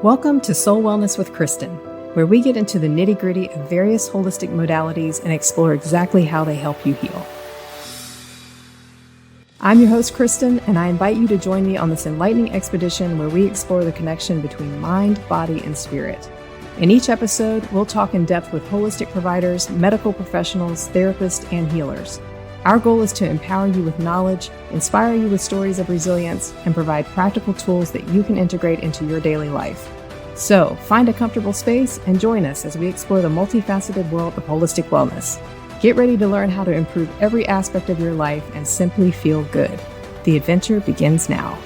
Welcome to Soul Wellness with Kristen, where we get into the nitty-gritty of various holistic modalities and explore exactly how they help you heal. I'm your host, Kristen, and I invite you to join me on this enlightening expedition where we explore the connection between mind, body, and spirit. In each episode, we'll talk in depth with holistic providers, medical professionals, therapists, and healers. Our goal is to empower you with knowledge, inspire you with stories of resilience, and provide practical tools that you can integrate into your daily life. So, find a comfortable space and join us as we explore the multifaceted world of holistic wellness. Get ready to learn how to improve every aspect of your life and simply feel good. The adventure begins now.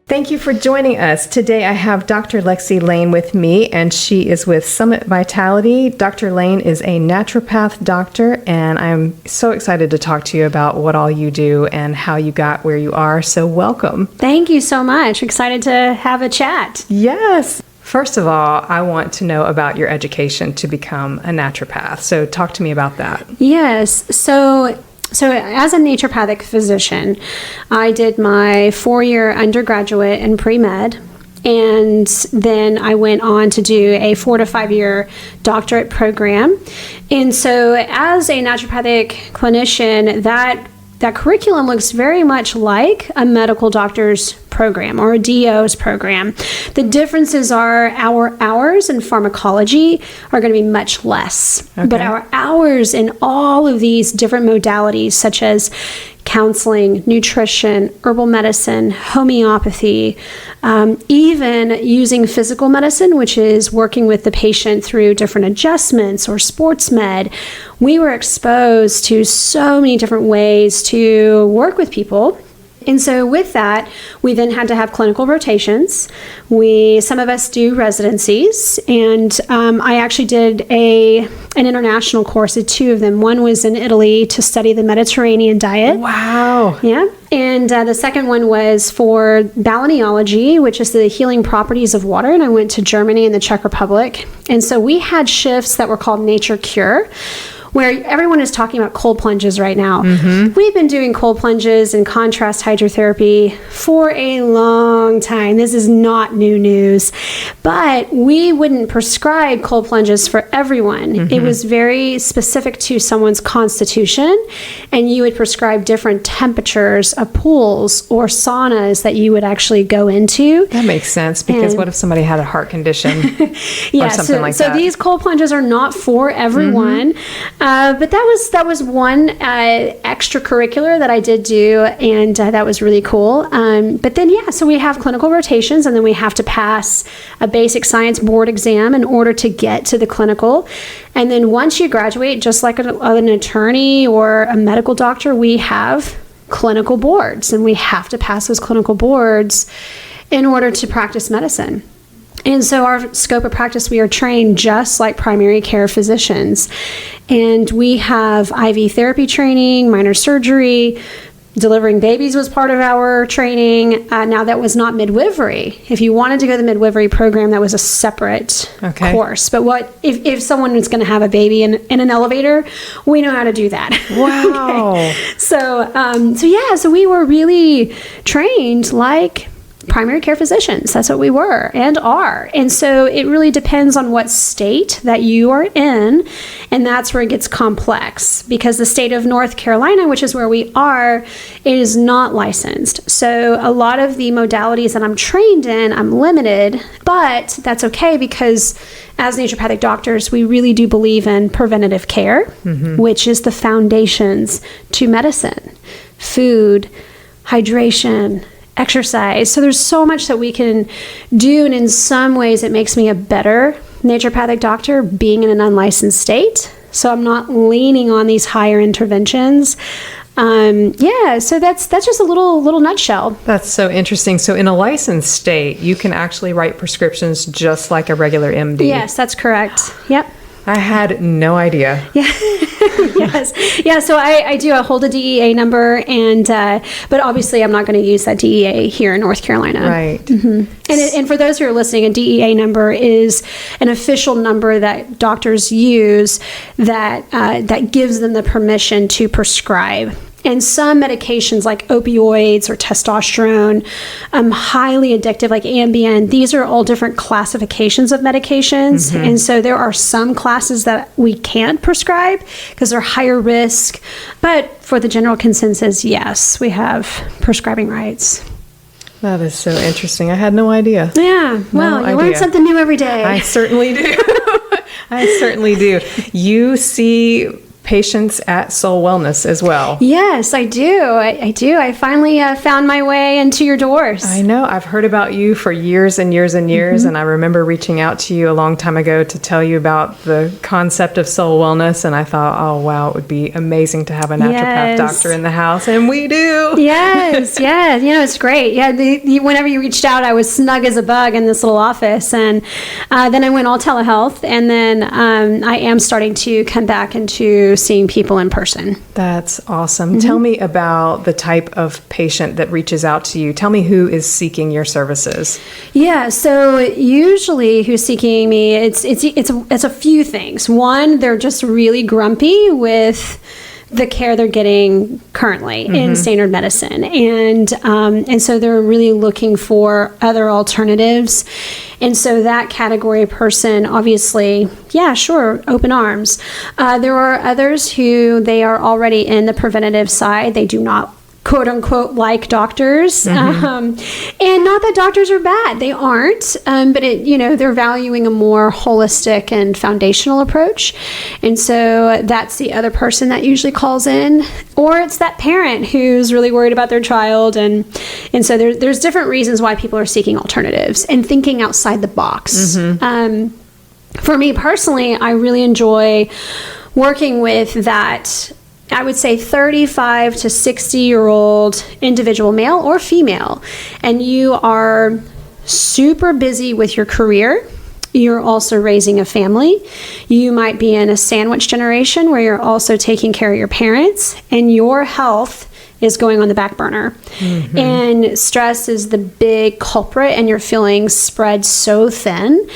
Thank you for joining us. Today I have Dr. Lexi Lain with me, and she is with Summit Vitality. Dr. Lain is a naturopath doctor, and I'm so excited to talk to you about what all you do and how you got where you are. So welcome. Thank you so much. Excited to have a chat. Yes. First of all, I want to know about your education to become a naturopath. So talk to me about that. Yes. So as a naturopathic physician, I did my 4-year undergraduate in pre-med, and then I went on to do a 4 to 5 year doctorate program. And so as a naturopathic clinician, that curriculum looks very much like a medical doctor's program or a DO's program. The differences are our hours in pharmacology are going to be much less. Okay. But our hours in all of these different modalities, such as counseling, nutrition, herbal medicine, homeopathy, even using physical medicine, which is working with the patient through different adjustments or sports med, we were exposed to so many different ways to work with people. And so with that, we then had to have clinical rotations. Some of us do residencies, and I actually did an international course of 2 of them. One was in Italy to study the Mediterranean diet. Wow. Yeah. And the second one was for balneology, which is the healing properties of water. And I went to Germany and the Czech Republic. And so we had shifts that were called Nature Cure, where everyone is talking about cold plunges right now. Mm-hmm. We've been doing cold plunges and contrast hydrotherapy for a long time. This is not new news, but we wouldn't prescribe cold plunges for everyone. Mm-hmm. It was very specific to someone's constitution, and you would prescribe different temperatures of pools or saunas that you would actually go into. That makes sense, because what if somebody had a heart condition or something like that? So these cold plunges are not for everyone. Mm-hmm. But that was one extracurricular that I did do, and that was really cool. But then, so we have clinical rotations, and then we have to pass a basic science board exam in order to get to the clinical. And then once you graduate, just like an attorney or a medical doctor, we have clinical boards, and we have to pass those clinical boards in order to practice medicine. And so our scope of practice, we are trained just like primary care physicians. And we have IV therapy training, minor surgery, delivering babies was part of our training. Now, that was not midwifery. If you wanted to go to the midwifery program, that was a separate course. But if someone is going to have a baby in an elevator, we know how to do that. Wow. Okay. So we were really trained like primary care physicians. That's what we were and are. And so it really depends on what state that you are in, and that's where it gets complex, because the state of North Carolina, which is where we are, is not licensed. So a lot of the modalities that I'm trained in, I'm limited, but that's okay, because as naturopathic doctors, we really do believe in preventative care, mm-hmm. which is the foundations to medicine: food, hydration, exercise. So there's so much that we can do, and in some ways it makes me a better naturopathic doctor being in an unlicensed state. So I'm not leaning on these higher interventions. So that's just a little nutshell. That's so interesting. So in a licensed state, you can actually write prescriptions just like a regular MD. Yes, that's correct. Yep. I had no idea. Yeah. Yes. Yeah. So I do hold a DEA number, but obviously I'm not going to use that DEA here in North Carolina. Right. Mm-hmm. And for those who are listening, a DEA number is an official number that doctors use that gives them the permission to prescribe. And some medications like opioids or testosterone, highly addictive like Ambien, these are all different classifications of medications. And so there are some classes that we can't prescribe because they're higher risk. But for the general consensus, yes, we have prescribing rights. That is so interesting. I had no idea. Yeah. Well, you learn something new every day. I certainly do. I certainly do. You see patients at Soul Wellness as well. Yes, I do. I do. I finally found my way into your doors. I know. I've heard about you for years and years and years, and I remember reaching out to you a long time ago to tell you about the concept of Soul Wellness, and I thought, oh, wow, it would be amazing to have a naturopath doctor in the house, and we do. Yes, yeah. It's great. Yeah, whenever you reached out, I was snug as a bug in this little office, and then I went all telehealth, and then I am starting to come back into seeing people in person. That's awesome. Tell me about the type of patient that reaches out to you. Tell me who is seeking your services. Yeah, so usually who's seeking me, it's a few things. One, they're just really grumpy with the care they're getting currently in standard medicine. And so they're really looking for other alternatives. And so that category of person, obviously, yeah, sure, open arms. There are others who they are already in the preventative side. They do not quote unquote like doctors. And not that doctors are bad, they aren't, but they're valuing a more holistic and foundational approach. And so that's the other person that usually calls in, or it's that parent who's really worried about their child. And so there's different reasons why people are seeking alternatives and thinking outside the box. For me personally, I really enjoy working with that, I would say 35 to 60-year-old individual, male or female, and you are super busy with your career. You're also raising a family. You might be in a sandwich generation where you're also taking care of your parents, and your health is going on the back burner. And stress is the big culprit, and your feelings spread so thin,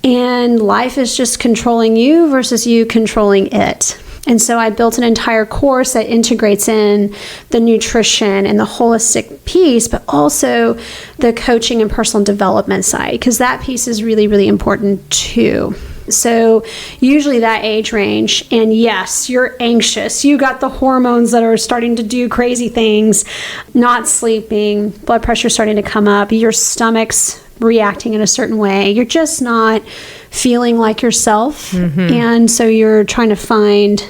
and life is just controlling you versus you controlling it. And so I built an entire course that integrates in the nutrition and the holistic piece, but also the coaching and personal development side, because that piece is really, really important too. So usually that age range, and yes, you're anxious. You got the hormones that are starting to do crazy things, not sleeping, blood pressure starting to come up, your stomach's reacting in a certain way. You're just not feeling like yourself. And so you're trying to find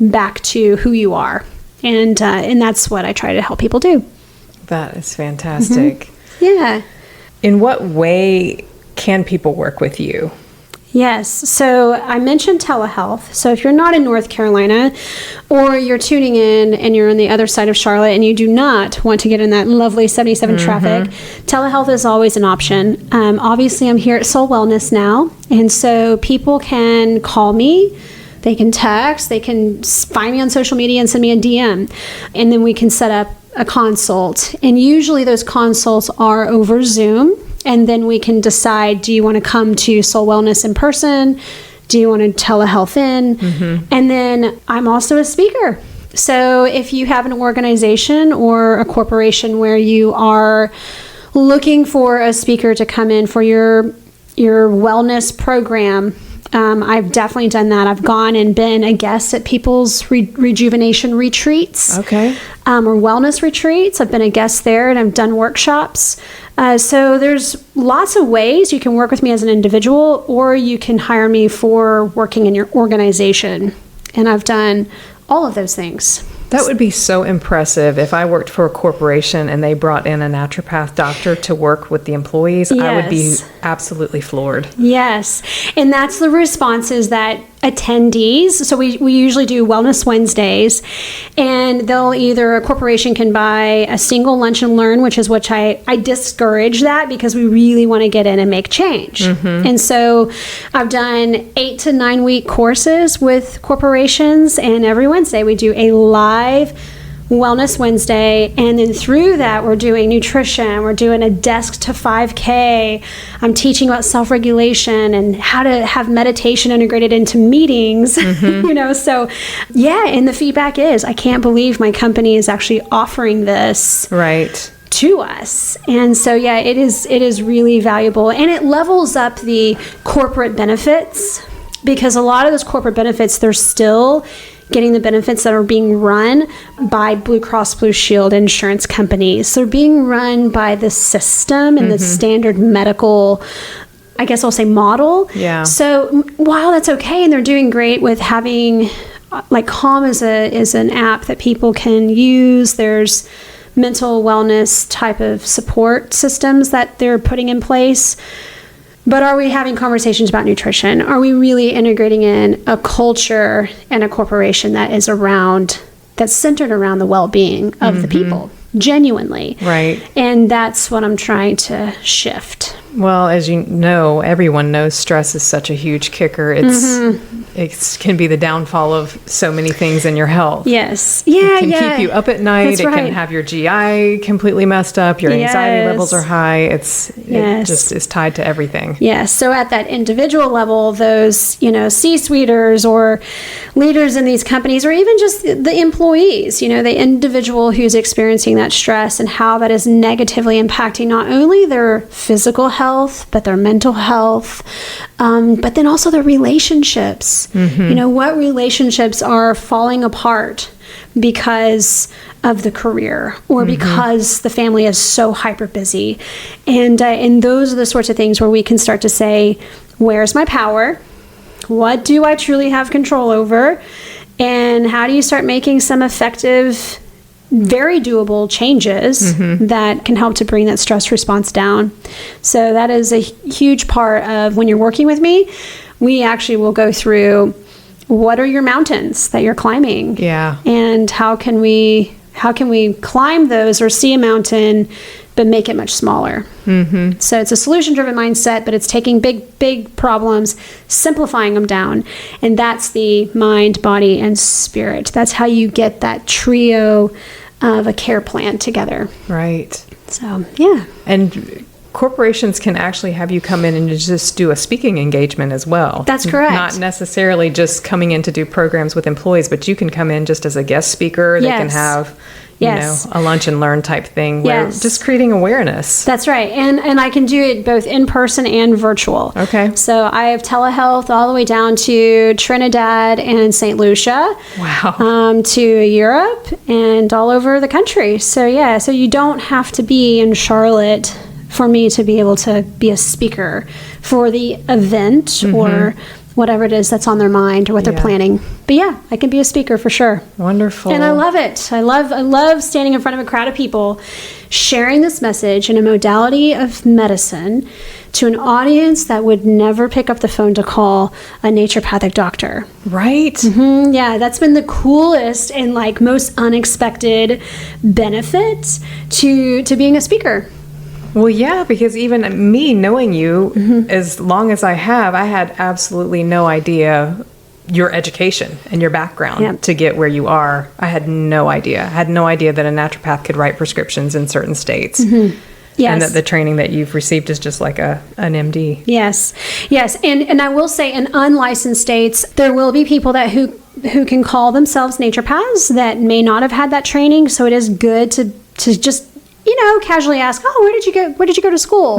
back to who you are. And that's what I try to help people do. That is fantastic. Yeah. In what way can people work with you? Yes. So I mentioned telehealth. So if you're not in North Carolina, or you're tuning in and you're on the other side of Charlotte and you do not want to get in that lovely 77 traffic, telehealth is always an option. Obviously, I'm here at Soul Wellness now. And so people can call me. They can text. They can find me on social media and send me a DM. And then we can set up a consult. And usually those consults are over Zoom. And then we can decide, do you want to come to Soul Wellness in person? Do you want to telehealth in? And then I'm also a speaker. So if you have an organization or a corporation where you are looking for a speaker to come in for your wellness program, I've definitely done that. I've gone and been a guest at people's rejuvenation retreats. Okay. Or wellness retreats. I've been a guest there, and I've done workshops. So there's lots of ways you can work with me as an individual, or you can hire me for working in your organization. And I've done all of those things. That would be so impressive if I worked for a corporation and they brought in a naturopath doctor to work with the employees. Yes. I would be absolutely floored. Yes. And that's the responses that attendees, so we usually do Wellness Wednesdays, and a corporation can buy a single lunch and learn, which I discourage that, because we really want to get in and make change. And so I've done 8 to 9 week courses with corporations, and every Wednesday we do a live Wellness Wednesday, and then through that we're doing nutrition, we're doing a desk to 5K, I'm teaching about self-regulation and how to have meditation integrated into meetings. So and the feedback is, I can't believe my company is actually offering this Right. to us. And so it is really valuable, and it levels up the corporate benefits, because a lot of those corporate benefits, they're still getting the benefits that are being run by Blue Cross Blue Shield insurance companies. They're being run by the system and the standard medical, I guess I'll say, model. Yeah. So while that's okay, and they're doing great with having, like, Calm is an app that people can use. There's mental wellness type of support systems that they're putting in place. But are we having conversations about nutrition? Are we really integrating in a culture and a corporation that's centered around the well-being of the people, genuinely? Right. And that's what I'm trying to shift. Well, as you know, everyone knows stress is such a huge kicker. It can be the downfall of so many things in your health. Yes. It can keep you up at night. That's it right. can have your GI completely messed up. Your anxiety levels are high. It just is tied to everything. Yes. So at that individual level, those, C-suiters or leaders in these companies, or even just the employees, the individual who's experiencing that stress and how that is negatively impacting not only their physical health, but their mental health, but then also their relationships. What relationships are falling apart because of the career, or because the family is so hyper busy. And those are the sorts of things where we can start to say, where's my power? What do I truly have control over? And how do you start making some effective, very doable changes that can help to bring that stress response down? So that is a huge part of when you're working with me. We actually will go through, what are your mountains that you're climbing? Yeah. And how can we climb those, or see a mountain but make it much smaller? So it's a solution-driven mindset, but it's taking big problems, simplifying them down. And that's the mind, body, and spirit. That's how you get that trio of a care plan together. Right. So, yeah. And corporations can actually have you come in and just do a speaking engagement as well. That's correct. Not necessarily just coming in to do programs with employees, but you can come in just as a guest speaker. They can have a lunch and learn type thing, where just creating awareness. That's right. And I can do it both in person and virtual. Okay. So I have telehealth all the way down to Trinidad and St. Lucia. Wow. To Europe and all over the country. So so you don't have to be in Charlotte for me to be able to be a speaker for the event or whatever it is that's on their mind or what they're planning. But I can be a speaker for sure. Wonderful. And I love it. I love standing in front of a crowd of people, sharing this message in a modality of medicine to an audience that would never pick up the phone to call a naturopathic doctor. Right? Yeah, that's been the coolest and most unexpected benefit to being a speaker. Well, yeah, because even me knowing you as long as I had absolutely no idea your education and your background to get where you are. I had no idea. I had no idea that a naturopath could write prescriptions in certain states. Yes. And that the training that you've received is just like an MD. Yes. And I will say, in unlicensed states, there will be people who can call themselves naturopaths that may not have had that training. So it is good to just casually ask, where did you go to school?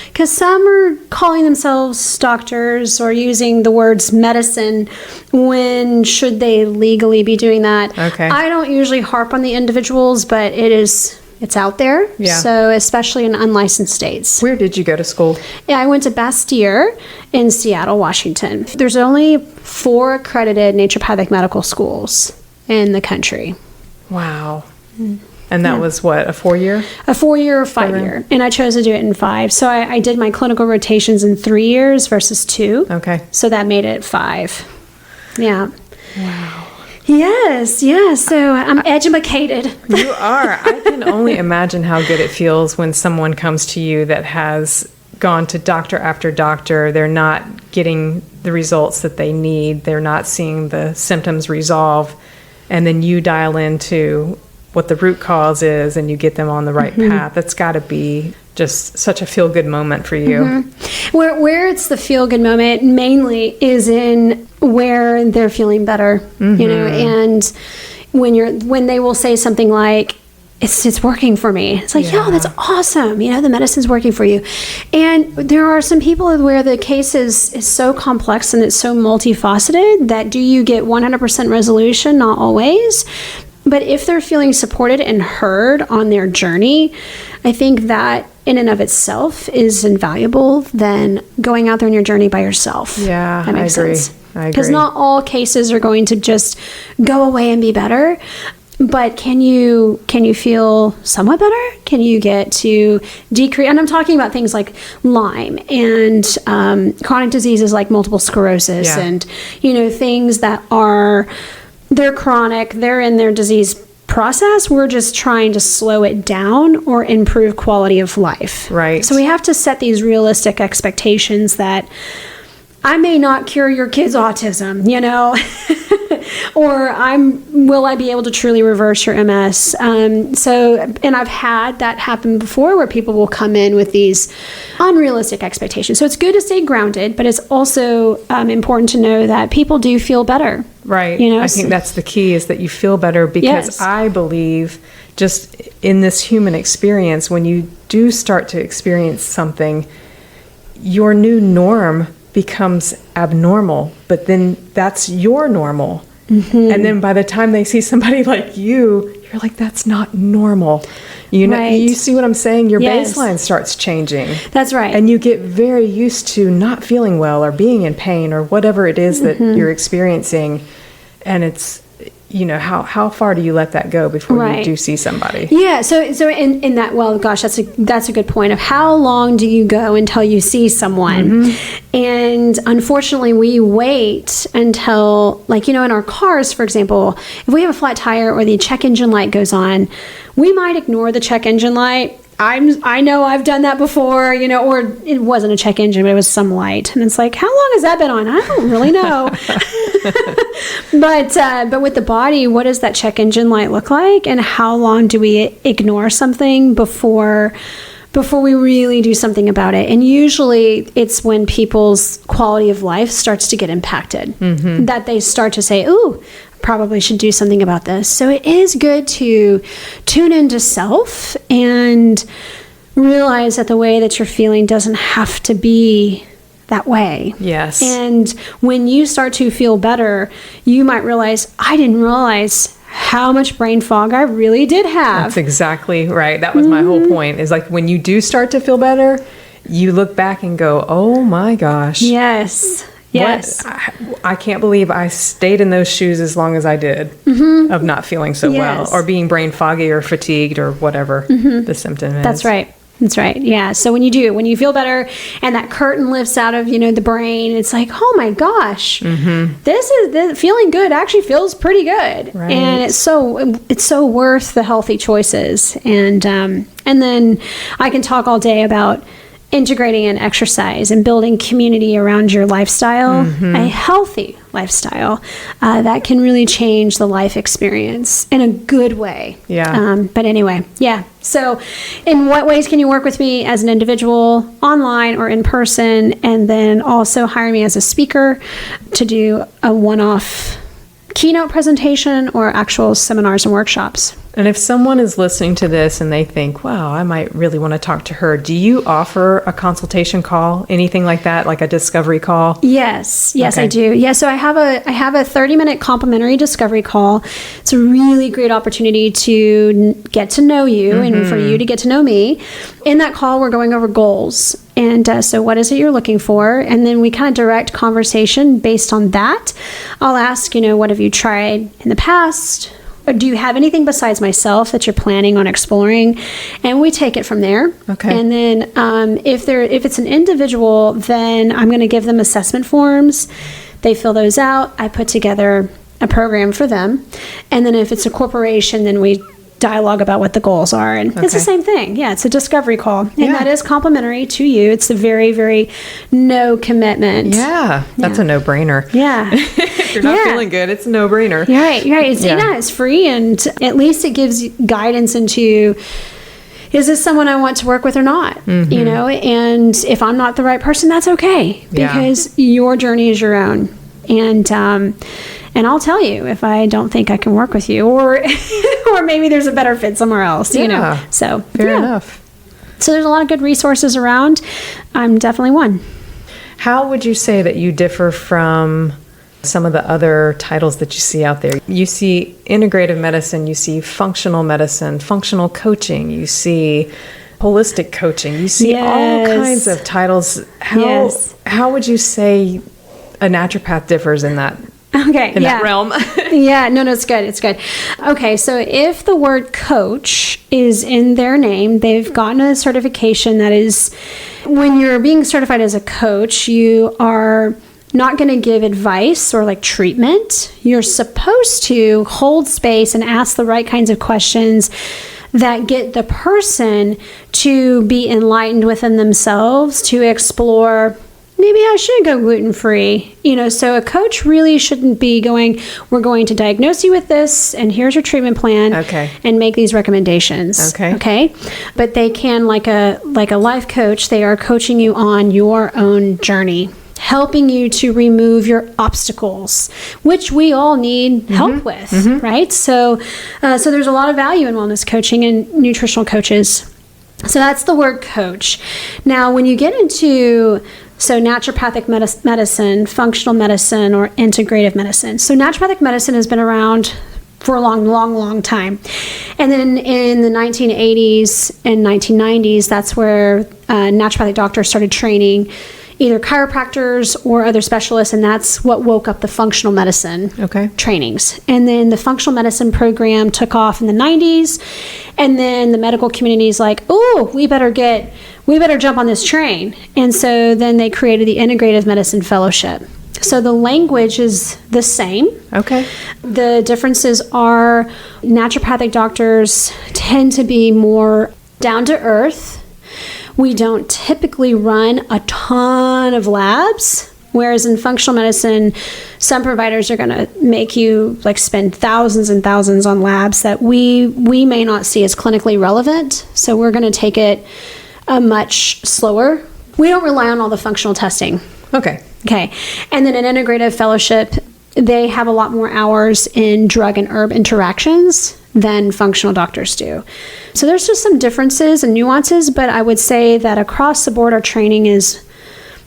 Because some are calling themselves doctors or using the words medicine. When should they legally be doing that? Okay. I don't usually harp on the individuals, but it's out there. Yeah. So especially in unlicensed states. Where did you go to school? Yeah, I went to Bastyr in Seattle, Washington. There's only 4 accredited naturopathic medical schools in the country. Wow. And that was what, a 4-year? A 4-year or 5-year. And I chose to do it in 5. So I did my clinical rotations in 3 years versus 2. Okay. So that made it 5. Yeah. Wow. Yes. So I'm educated. You are. I can only imagine how good it feels when someone comes to you that has gone to doctor after doctor. They're not getting the results that they need. They're not seeing the symptoms resolve. And then you dial into, what the root cause is and you get them on the right path. That's got to be just such a feel-good moment for you. Where it's the feel-good moment mainly is in where they're feeling better, and when they will say something like, it's working for me. It's like, yeah, that's awesome. The medicine's working for you. And there are some people where the case is so complex and it's so multifaceted that do you get 100% resolution? Not always. But if they're feeling supported and heard on their journey, I think that in and of itself is invaluable than going out there on your journey by yourself. Yeah, that makes sense. I agree. Because not all cases are going to just go away and be better. But can you feel somewhat better? Can you get to decrease? And I'm talking about things like Lyme and chronic diseases like multiple sclerosis and, things that they're chronic, they're in their disease process. We're just trying to slow it down or improve quality of life. Right. So we have to set these realistic expectations that I may not cure your kid's autism, or will I be able to truly reverse your MS? And I've had that happen before where people will come in with these unrealistic expectations. So it's good to stay grounded, but it's also important to know that people do feel better. Right. I think that's the key, is that you feel better, because I believe just in this human experience, when you do start to experience something, your new norm becomes abnormal, but then that's your normal. And then by the time they see somebody like you're like, that's not normal. You see what I'm saying? Your baseline starts changing. That's right. And you get very used to not feeling well or being in pain or whatever it is that you're experiencing. And it's, how far do you let that go before you do see somebody? Yeah. So in that, well, gosh, that's a good point of how long do you go until you see someone? And unfortunately, we wait until, in our cars, for example, if we have a flat tire or the check engine light goes on, we might ignore the check engine light. I know I've done that before, or it wasn't a check engine, but it was some light. And it's like, how long has that been on? I don't really know. But with the body, what does that check engine light look like? And how long do we ignore something before we really do something about it? And usually it's when people's quality of life starts to get impacted, that they start to say, ooh, probably should do something about this. So it is good to tune into self and realize that the way that you're feeling doesn't have to be that way. Yes. And when you start to feel better, you might realize, I didn't realize how much brain fog I really did have. That's exactly right. That was my whole point, is like when you do start to feel better, you look back and go, oh my gosh. Yes. Yes. I can't believe I stayed in those shoes as long as I did, of not feeling so well, or being brain foggy or fatigued or whatever the symptom is. That's right. That's right. Yeah. So when you feel better and that curtain lifts out of, the brain, it's like, oh my gosh, this feeling good actually feels pretty good. Right. And it's so worth the healthy choices. And then I can talk all day about integrating an exercise and building community around your lifestyle, a healthy lifestyle, that can really change the life experience in a good way. Yeah. But anyway, yeah. So in what ways can you work with me as an individual, online or in person, and then also hire me as a speaker to do a one-off keynote presentation or actual seminars and workshops? And if someone is listening to this and they think, wow, I might really want to talk to her, do you offer a consultation call, anything like that, like a discovery call? Yes, okay. I do. Yeah, so I have a 30-minute complimentary discovery call. It's a really great opportunity to get to know you and for you to get to know me. In that call, we're going over goals. And so what is it you're looking for? And then we kind of direct conversation based on that. I'll ask, what have you tried in the past? Or do you have anything besides myself that you're planning on exploring? And we take it from there. Okay. And then if it's an individual, then I'm going to give them assessment forms. They fill those out. I put together a program for them. And then if it's a corporation, then we dialogue about what the goals are. And it's the same thing. Yeah, it's a discovery call. And that is complimentary to you. It's a very, very no commitment. Yeah, that's a no-brainer. Yeah. If you're not feeling good, it's a no-brainer. You're right. It's free, and at least it gives guidance into, is this someone I want to work with or not? You know, and if I'm not the right person, that's okay, because your journey is your own. And I'll tell you if I don't think I can work with you, or maybe there's a better fit somewhere else, you know. So fair enough. So there's a lot of good resources around. I'm definitely one. How would you say that you differ from some of the other titles that you see out there? You see integrative medicine, you see functional medicine, functional coaching, you see holistic coaching, you see all kinds of titles. How would you say a naturopath differs in that? In that realm? No, it's good. It's good. Okay, so if the word coach is in their name, they've gotten a certification that is, when you're being certified as a coach, you are not going to give advice or like treatment. You're supposed to hold space and ask the right kinds of questions that get the person to be enlightened within themselves, to explore, maybe I should go gluten-free. You know, so a coach really shouldn't be going, we're going to diagnose you with this, and here's your treatment plan, and make these recommendations. Okay. But they can, like a life coach, they are coaching you on your own journey, helping you to remove your obstacles, which we all need help with, right? So there's a lot of value in wellness coaching and nutritional coaches. So that's the word coach. Now, when you get into naturopathic medicine, functional medicine, or integrative medicine. So naturopathic medicine has been around for a long time. And then in the 1980s and 1990s, that's where naturopathic doctors started training either chiropractors or other specialists, and that's what woke up the functional medicine trainings. And then the functional medicine program took off in the 90s, and then the medical community is like, oh, we better jump on this train. And so then they created the Integrative Medicine Fellowship. So the language is the same. The differences are naturopathic doctors tend to be more down to earth. We don't typically run a ton of labs, whereas in functional medicine, some providers are going to make you like spend thousands and thousands on labs that we may not see as clinically relevant. So we're going to take it much slower. We don't rely on all the functional testing. Okay. And then an integrative fellowship, they have a lot more hours in drug and herb interactions than functional doctors do. So there's just some differences and nuances, but I would say that across the board, our training is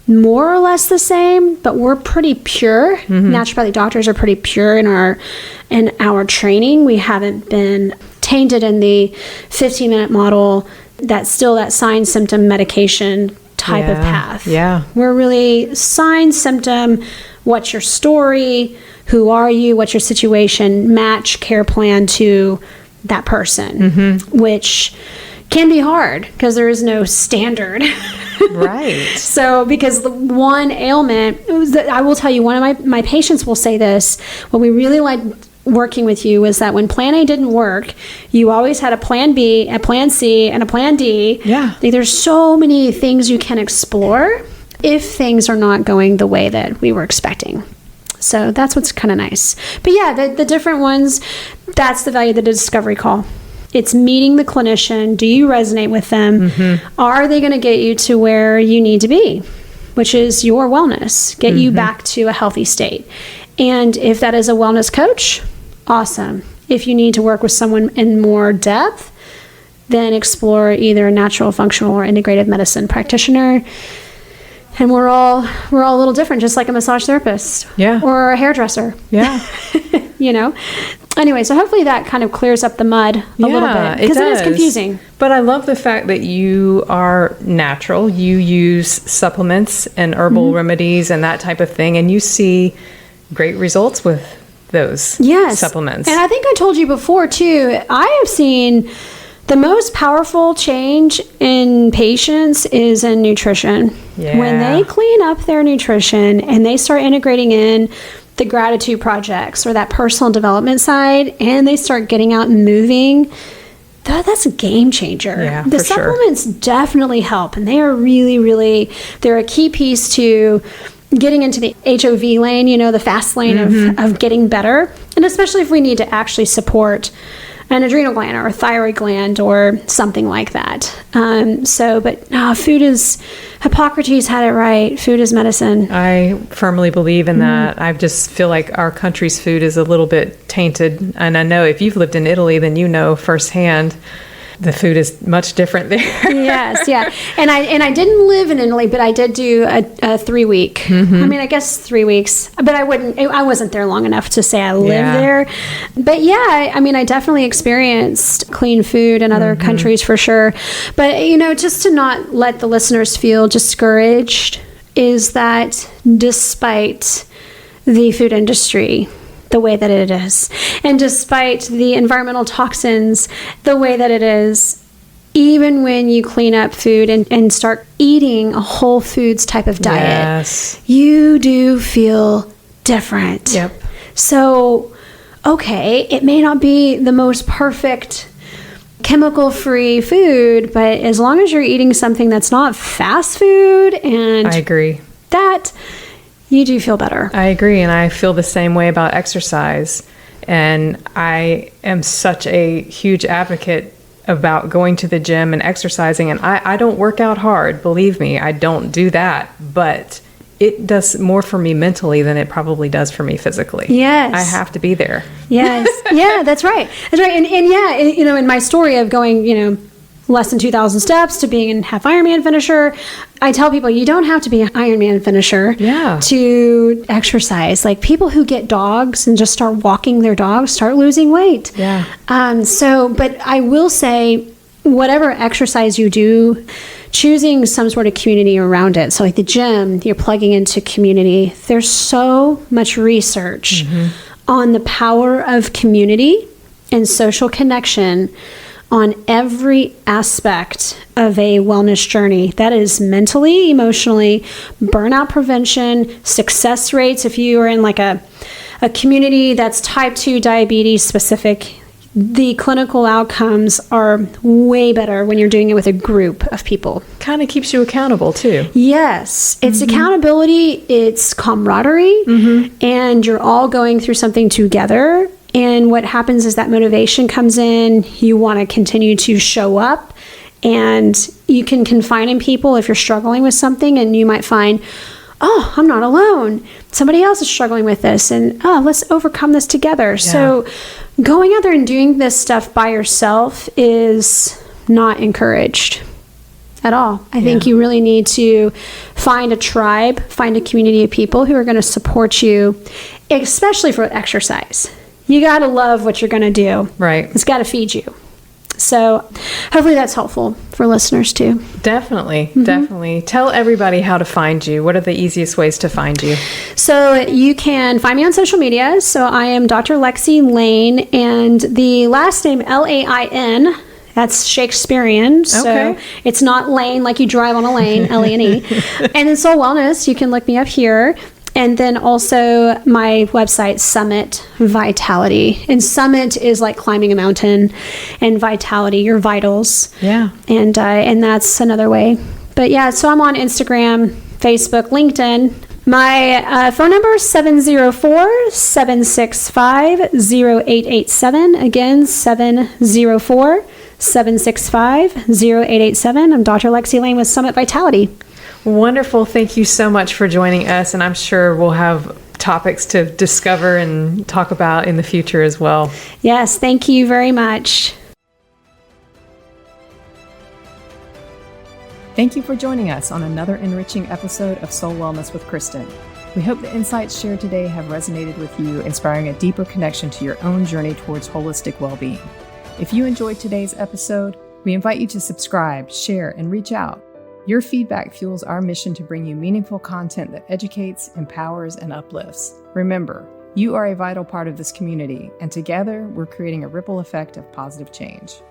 more or less the same, but we're pretty pure. Naturopathic doctors are pretty pure in our training. We haven't been tainted in the 15-minute model. That's still that sign, symptom, medication type of path. We're really sign, symptom, what's your story, who are you, what's your situation, match care plan to that person, which can be hard because there is no standard. So because the one ailment, I will tell you, one of my patients will say this, what we really like working with you is that when plan A didn't work, you always had a plan B, a plan C, and a plan D. There's so many things you can explore if things are not going the way that we were expecting. So that's what's kind of nice. But the different ones, that's the value of the discovery call. It's meeting the clinician. Do you resonate with them? Are they going to get you to where you need to be, which is your wellness, get you back to a healthy state? And if that is a wellness coach, awesome. If you need to work with someone in more depth, then explore either a natural, functional, or integrative medicine practitioner. And we're all a little different, just like a massage therapist or a hairdresser. You know? Anyway, so hopefully that kind of clears up the mud a little bit, because it is confusing. But I love the fact that you are natural. You use supplements and herbal remedies and that type of thing, and you see great results with those supplements. And I think I told you before, too, I have seen the most powerful change in patients is in nutrition. When they clean up their nutrition and they start integrating in the gratitude projects or that personal development side, and they start getting out and moving, that's a game changer. Yeah, the for sure. supplements definitely help, and they are really, they're a key piece to getting into the HOV lane, the fast lane of getting better. And especially if we need to actually support an adrenal gland or a thyroid gland or something like that. Food is, Hippocrates had it right. Food is medicine. I firmly believe in that. I just feel like our country's food is a little bit tainted. And I know if you've lived in Italy, then you know firsthand the food is much different there. Yes, yeah. And I didn't live in Italy, but I did do a 3-week. I mean, I guess 3 weeks, but I wasn't there long enough to say I lived there. But yeah, I definitely experienced clean food in other countries for sure. But, just to not let the listeners feel discouraged is that despite the food industry the way that it is, and despite the environmental toxins the way that it is, even when you clean up food and start eating a whole foods type of diet, you do feel different. Yep. So, okay, it may not be the most perfect chemical-free food, but as long as you're eating something that's not fast food, and I agree. That you do feel better. I agree, and I feel the same way about exercise. And I am such a huge advocate about going to the gym and exercising. And I don't work out hard, believe me, I don't do that. But it does more for me mentally than it probably does for me physically. Yes. I have to be there. Yes. Yeah, that's right. That's right. And yeah, in my story of going, less than 2,000 steps to being a half Ironman finisher, I tell people you don't have to be an Ironman finisher to exercise. Like people who get dogs and just start walking their dogs start losing weight. Yeah. But I will say, whatever exercise you do, choosing some sort of community around it. So like the gym, you're plugging into community. There's so much research on the power of community and social connection on every aspect of a wellness journey. That is mentally, emotionally, burnout prevention, success rates. If you are in like a community that's type 2 diabetes specific, the clinical outcomes are way better when you're doing it with a group of people. Kind of keeps you accountable too. Yes, it's accountability, it's camaraderie, and you're all going through something together. And what happens is that motivation comes in. You want to continue to show up, and you can confide in people if you're struggling with something, and you might find, oh, I'm not alone. Somebody else is struggling with this, and let's overcome this together. Yeah. So going out there and doing this stuff by yourself is not encouraged at all. I think you really need to find a tribe, find a community of people who are going to support you, especially for exercise. You got to love what you're going to do. Right. It's got to feed you. So hopefully that's helpful for listeners too. Definitely. Definitely. Tell everybody how to find you. What are the easiest ways to find you? So you can find me on social media. So I am Dr. Lexi Lain, and the last name Lain, that's Shakespearean. So it's not lane like you drive on a lane, Lane. And in Soul Wellness, you can look me up here. And then also my website, Summit Vitality. And Summit is like climbing a mountain, and Vitality, your vitals. Yeah. And that's another way. But yeah, so I'm on Instagram, Facebook, LinkedIn. My phone number is 704-765-0887. Again, 704-765-0887. I'm Dr. Lexi Lain with Summit Vitality. Wonderful. Thank you so much for joining us. And I'm sure we'll have topics to discover and talk about in the future as well. Yes. Thank you very much. Thank you for joining us on another enriching episode of Soul Wellness with Kristen. We hope the insights shared today have resonated with you, inspiring a deeper connection to your own journey towards holistic well-being. If you enjoyed today's episode, we invite you to subscribe, share, and reach out. Your feedback fuels our mission to bring you meaningful content that educates, empowers, and uplifts. Remember, you are a vital part of this community, and together we're creating a ripple effect of positive change.